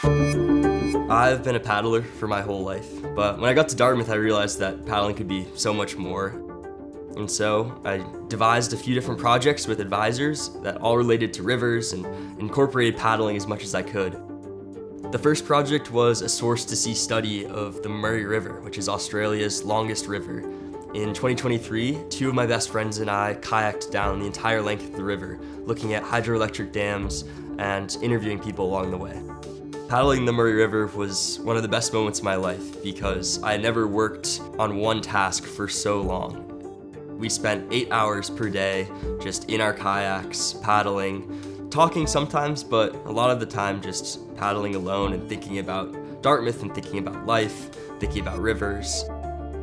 I've been a paddler for my whole life, but when I got to Dartmouth, I realized that paddling could be so much more. And so I devised a few different projects with advisors that all related to rivers and incorporated paddling as much as I could. The first project was a source-to-sea study of the Murray River, which is Australia's longest river. In 2023, two of my best friends and I kayaked down the entire length of the river, looking at hydroelectric dams and interviewing people along the way. Paddling the Murray River was one of the best moments of my life because I had never worked on one task for so long. We spent 8 hours per day just in our kayaks, paddling, talking sometimes, but a lot of the time just paddling alone and thinking about Dartmouth and thinking about life, thinking about rivers.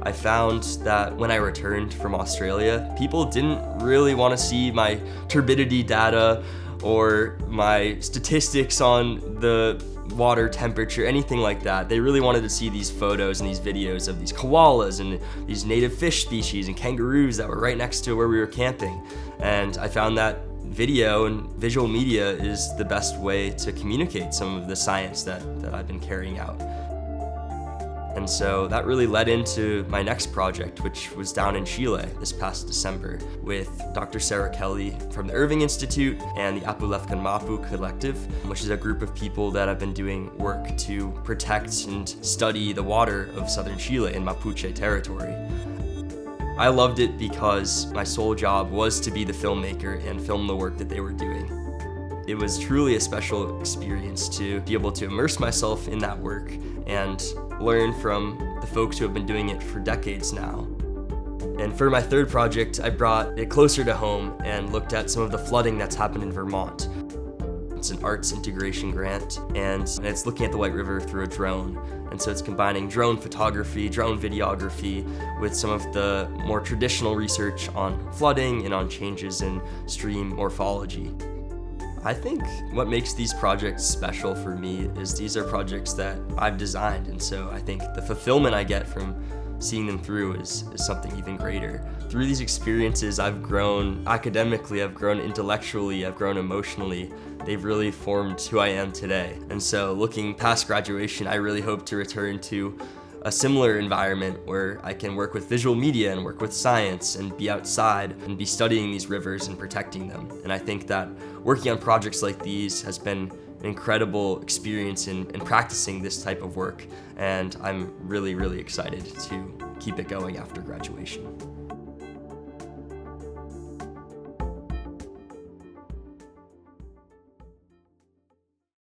I found that when I returned from Australia, people didn't really want to see my turbidity data or my statistics on the water temperature, anything like that. They really wanted to see these photos and these videos of these koalas and these native fish species and kangaroos that were right next to where we were camping. And I found that video and visual media is the best way to communicate some of the science that I've been carrying out. And so that really led into my next project, which was down in Chile this past December with Dr. Sarah Kelly from the Irving Institute and the Apulefkan Mapu Collective, which is a group of people that have been doing work to protect and study the water of southern Chile in Mapuche territory. I loved it because my sole job was to be the filmmaker and film the work that they were doing. It was truly a special experience to be able to immerse myself in that work and learn from the folks who have been doing it for decades now. And for my third project, I brought it closer to home and looked at some of the flooding that's happened in Vermont. It's an arts integration grant, and it's looking at the White River through a drone. And so it's combining drone photography, drone videography with some of the more traditional research on flooding and on changes in stream morphology. I think what makes these projects special for me is these are projects that I've designed, and so I think the fulfillment I get from seeing them through is something even greater. Through these experiences, I've grown academically, I've grown intellectually, I've grown emotionally. They've really formed who I am today. And so looking past graduation, I really hope to return to a similar environment where I can work with visual media and work with science and be outside and be studying these rivers and protecting them. And I think that working on projects like these has been an incredible experience in practicing this type of work, and I'm really, really excited to keep it going after graduation.